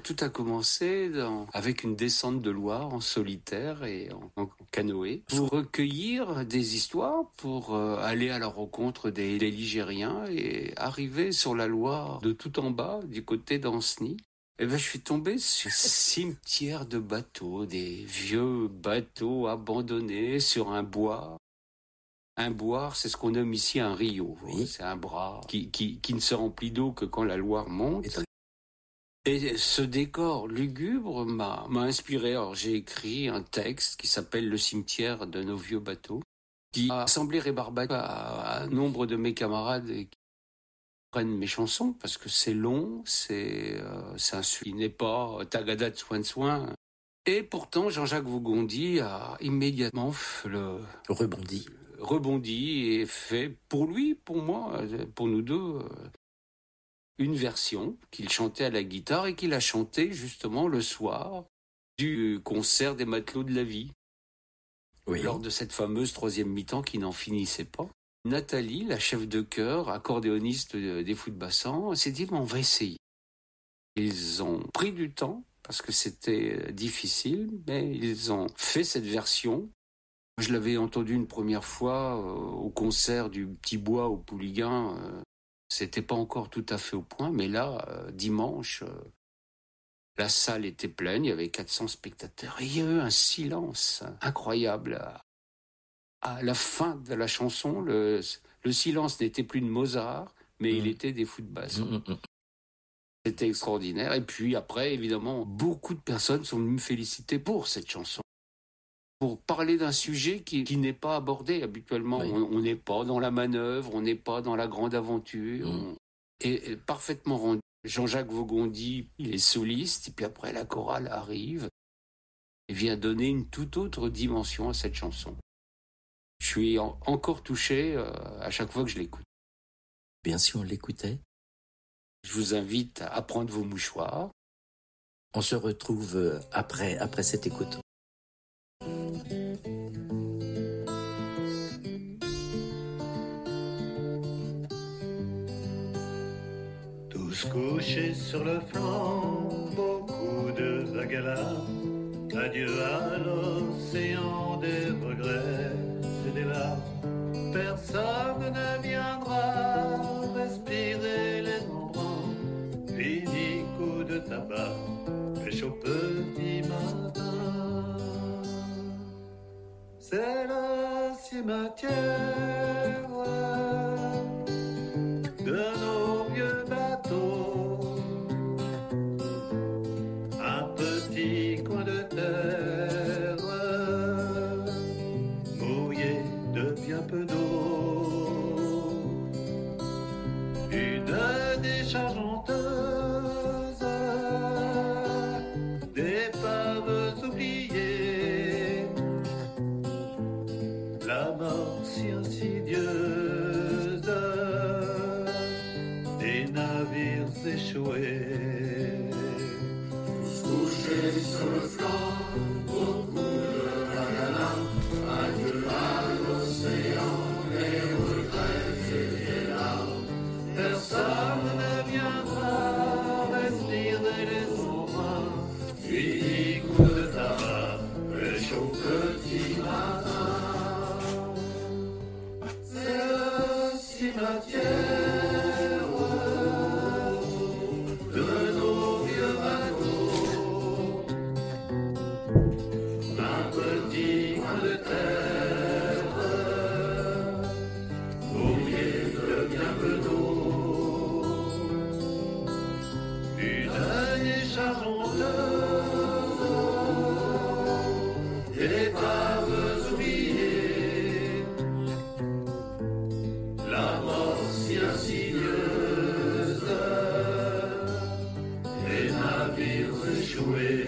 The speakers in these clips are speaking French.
Tout a commencé avec une descente de Loire en solitaire et en canoë pour recueillir des histoires, pour aller à la rencontre des Ligériens et arriver sur la Loire de tout en bas, du côté d'Ancenis. Et je suis tombé sur un cimetière de bateaux, des vieux bateaux abandonnés sur un bois. Un boire, c'est ce qu'on nomme ici un rio. Oui. C'est un bras qui ne se remplit d'eau que quand la Loire monte. Et ce décor lugubre m'a inspiré. Alors j'ai écrit un texte qui s'appelle « Le cimetière de nos vieux bateaux », qui a semblé rébarbatif à nombre de mes camarades qui prennent mes chansons, parce que c'est long, c'est un suivi, n'est pas tagada de soin. Et pourtant, Jean-Jacques Vaugondy a immédiatement rebondi et fait, pour lui, pour moi, pour nous deux, une version qu'il chantait à la guitare et qu'il a chanté justement le soir du concert des Matelots de la Vie. Oui. Lors de cette fameuse troisième mi-temps qui n'en finissait pas. Nathalie, la chef de chœur, accordéoniste des Fous de Bassan, s'est dit on va essayer. Ils ont pris du temps parce que c'était difficile, mais ils ont fait cette version. Je l'avais entendue une première fois au concert du Petit Bois au Pouliguen. C'était pas encore tout à fait au point, mais là, dimanche, la salle était pleine, il y avait 400 spectateurs. Et il y a eu un silence incroyable. À la fin de la chanson, le silence n'était plus de Mozart, mais il était des Fous de Bassan. C'était extraordinaire. Et puis après, évidemment, beaucoup de personnes sont venues me féliciter pour cette chanson. Pour parler d'un sujet qui n'est pas abordé habituellement. Oui. On n'est pas dans la manœuvre, on n'est pas dans la grande aventure. Et parfaitement rendu. Jean-Jacques Vaugondy, il est soliste, et puis après la chorale arrive et vient donner une toute autre dimension à cette chanson. Je suis encore touché à chaque fois que je l'écoute. Bien sûr, on l'écoutait. Je vous invite à prendre vos mouchoirs. On se retrouve après cette écoute. Tous couchés sur le flanc, beaucoup de vagues à l'âme. Adieu à l'océan des regrets et des larmes. Personne ne viendra respirer les embruns. Fini coup de tabac, pêche au petit matin. C'est le cimetière de nos vieux bateaux. Un petit coin de terre mouillé de bien peu d'eau. Une décharge honteuse d'épaves oubliées. La mort si insidieuse des navires échoués. Couchés sur le flanc, beaucoup de vagues à l'âme. Adieu à l'océan, les regrets et les larmes. Personne ne viendra respirer les embruns. Fini coup de tabac, pêche au petit matin. C'est le cimetière de nos vieux bateaux. Un petit coin de terre mouillé de bien peu d'eau. Une décharge honteuse d'épaves oubliées. La mort si insidieuse des navires échoués.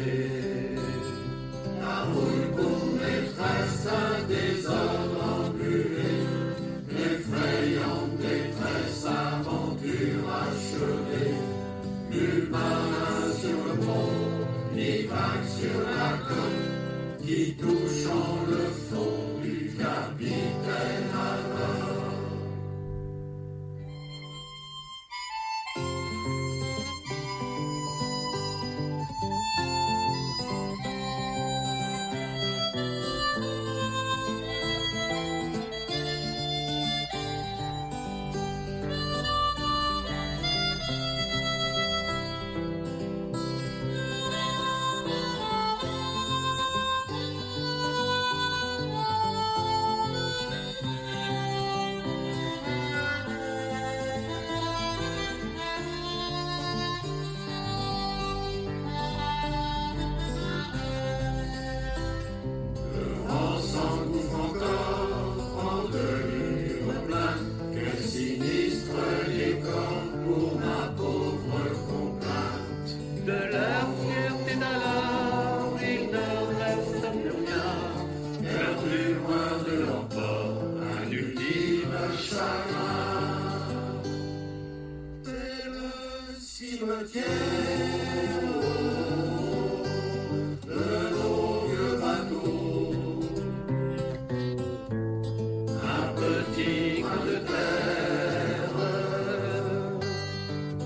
La rouille pour maîtresse des hommes englués. L'effrayante détresse, aventure achevée. Nul marin sur le pont, ni vague sur la côte, qui touchant le fond du capitaine Adam. De leur fierté d'alors, il ne reste plus rien. Perdu loin de leur port, un ultime chagrin. C'est le cimetière de nos vieux bateaux. Un petit coin de terre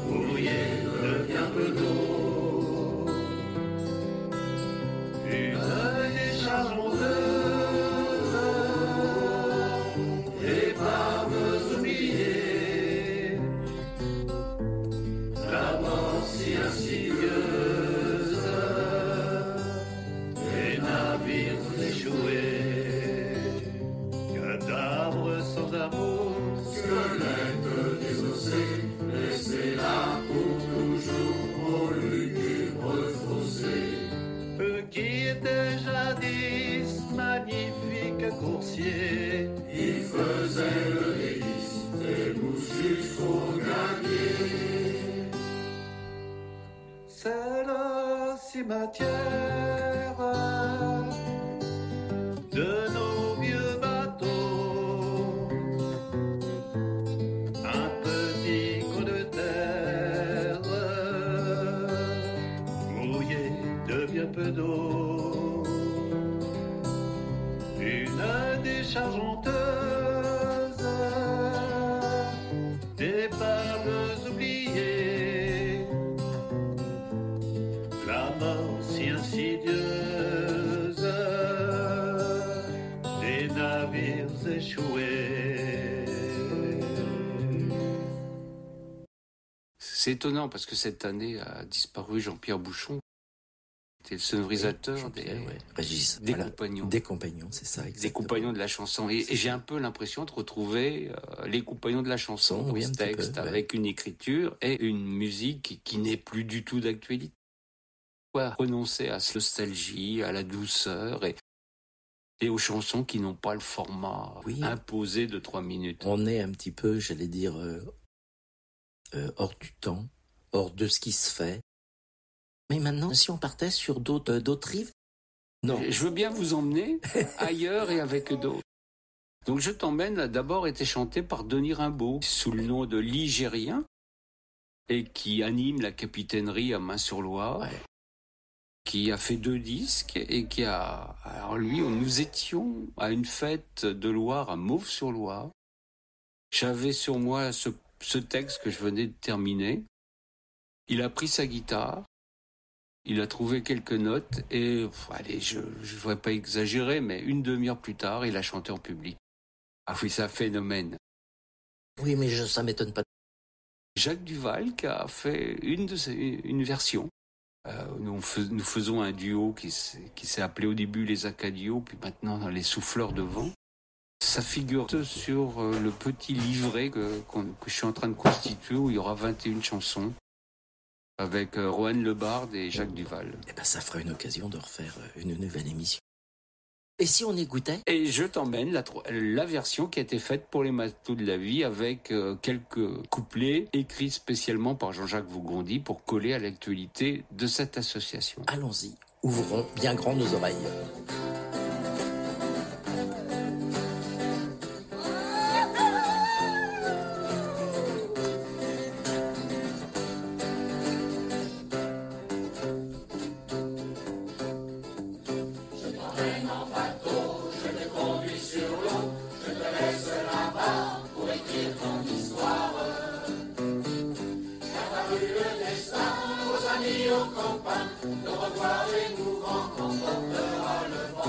mouillé de bien peu d'eau. Une décharge honteuse, épaves oubliées, la mort si insidieuse, les navires échoués, cadavres sans amour, squelettes désossés, laissés là pour toujours au lugubre fossé. Eux qui étaient jadis magnifiques coursiers, ils faisaient le délice des mousses jusqu'au gagné. C'est le cimetière de nos vieux bateaux. Un petit coin de terre mouillé de bien peu d'eau. Une décharge honteuse d'épaves oubliées, la mort si insidieuse des navires échoués. C'est étonnant parce que cette année a disparu Jean-Pierre Bouchon, qui était le sonorisateur Jean-Pierre, ouais. Régis, des voilà. compagnons. Des compagnons, c'est ça, Des exactement. compagnons de la chanson. Et j'ai un peu l'impression de retrouver les compagnons de la chanson, Oui, ce un petit texte, peu, ouais. avec une écriture et une musique qui n'est plus du tout d'actualité. Renoncer à cette nostalgie, à la douceur et aux chansons qui n'ont pas le format Oui. imposé de 3 minutes. On est un petit peu, j'allais dire, hors du temps, hors de ce qui se fait. Mais maintenant, si on partait sur d'autres rives, non. Je veux bien vous emmener ailleurs et avec d'autres. Donc Je t'emmène a d'abord été chanté par Denis Rimbaud sous le nom de Ligérien et qui anime la capitainerie à Main-sur-Loire, Ouais. qui a fait 2 disques et qui a... Alors lui, nous étions à une fête de Loire à Mauves-sur-Loire. J'avais sur moi ce texte que je venais de terminer. Il a pris sa guitare, il a trouvé quelques notes et, allez, je ne voudrais pas exagérer, mais une demi-heure plus tard, il a chanté en public. Ah oui, c'est un phénomène. Oui, mais ça m'étonne pas. Jacques Duval qui a fait une version. Nous faisons un duo qui s'est appelé au début les Acadios, puis maintenant les Souffleurs de vent. Ça figure sur le petit livret que je suis en train de constituer où il y aura 21 chansons avec Roanne Lebarde et Jacques Duval. Eh ben, ça fera une occasion de refaire une nouvelle émission. Et si on écoutait? Et je t'emmène la version qui a été faite pour les Matelots de la Vie avec quelques couplets écrits spécialement par Jean-Jacques Vaugondy pour coller à l'actualité de cette association. Allons-y, ouvrons bien grand nos oreilles. Nos copains, de revoir l'émouvant qu'on portera le vent.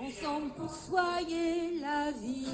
Ensemble pour soigner la vie.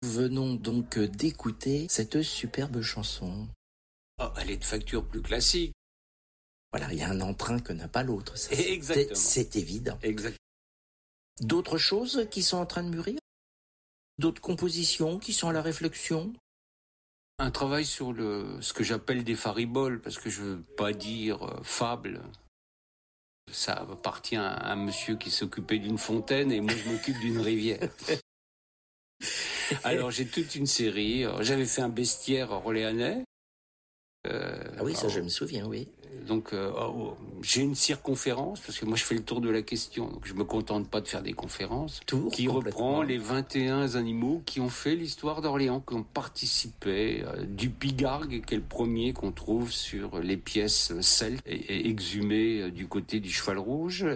Venons donc d'écouter cette superbe chanson. Oh, elle est de facture plus classique. Voilà, il y a un emprunt que n'a pas l'autre. Ça, Exactement. c'est évident. Exact. D'autres choses qui sont en train de mûrir? D'autres compositions qui sont à la réflexion? Un travail sur ce que j'appelle des fariboles, parce que je veux pas dire fable. Ça appartient à un monsieur qui s'occupait d'une fontaine et moi je m'occupe d'une rivière. Alors j'ai toute une série. J'avais fait un bestiaire orléanais. Ah oui, ça je me souviens, oui. Donc j'ai une circonférence, parce que moi je fais le tour de la question, donc je me contente pas de faire des conférences, Tour qui reprend les 21 animaux qui ont fait l'histoire d'Orléans, qui ont participé, du pigargue, qui est le premier qu'on trouve sur les pièces celtes et exhumées du côté du cheval rouge,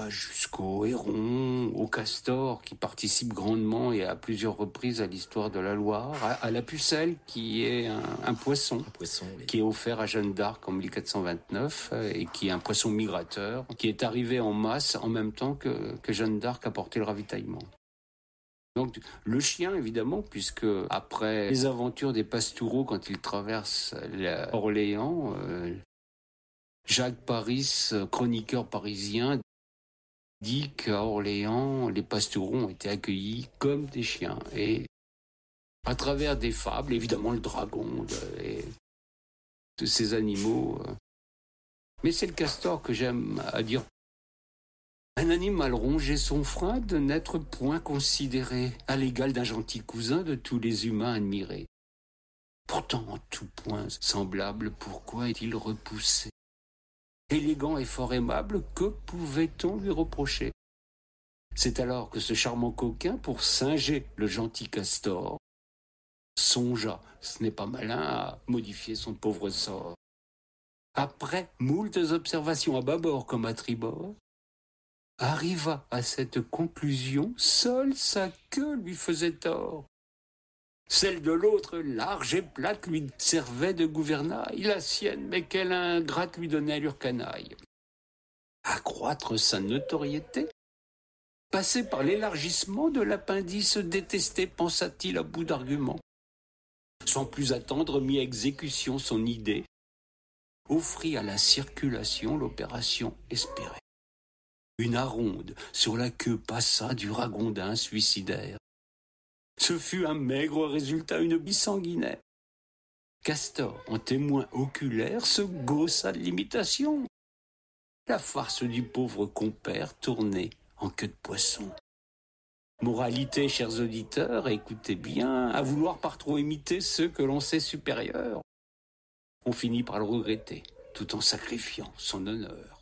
jusqu'au héron, au castor, qui participe grandement et à plusieurs reprises à l'histoire de la Loire, à la pucelle, qui est un poisson, Oui. qui est offert à Jeanne d'Arc en 1429 et qui est un poisson migrateur, qui est arrivé en masse en même temps que Jeanne d'Arc apportait le ravitaillement. Donc le chien, évidemment, puisque après les aventures des pastoureaux quand ils traversent Orléans, Jacques Paris, chroniqueur parisien, dit qu'à Orléans, les pastoureaux ont été accueillis comme des chiens. Et à travers des fables, évidemment le dragon et de ces animaux. Mais c'est le castor que j'aime à dire. Un animal rongé son frein de n'être point considéré à l'égal d'un gentil cousin de tous les humains admirés. Pourtant en tout point semblable, pourquoi est-il repoussé? Élégant et fort aimable, que pouvait-on lui reprocher? C'est alors que ce charmant coquin, pour singer le gentil castor, songea, ce n'est pas malin, à modifier son pauvre sort. Après moultes observations à bâbord comme à tribord, arriva à cette conclusion, seule sa queue lui faisait tort. Celle de l'autre, large et plate, lui servait de gouvernail. La sienne, mais quelle ingrate lui donnait allure canaille. Accroître sa notoriété, passer par l'élargissement de l'appendice détesté, pensa-t-il à bout d'arguments. Sans plus attendre, mit à exécution son idée, offrit à la circulation l'opération espérée. Une aronde sur la queue passa du ragondin suicidaire. Ce fut un maigre résultat, une bille sanguinaire. Castor, en témoin oculaire, se gaussa de l'imitation. La farce du pauvre compère tournait en queue de poisson. Moralité, chers auditeurs, écoutez bien, à vouloir par trop imiter ceux que l'on sait supérieurs, on finit par le regretter, tout en sacrifiant son honneur.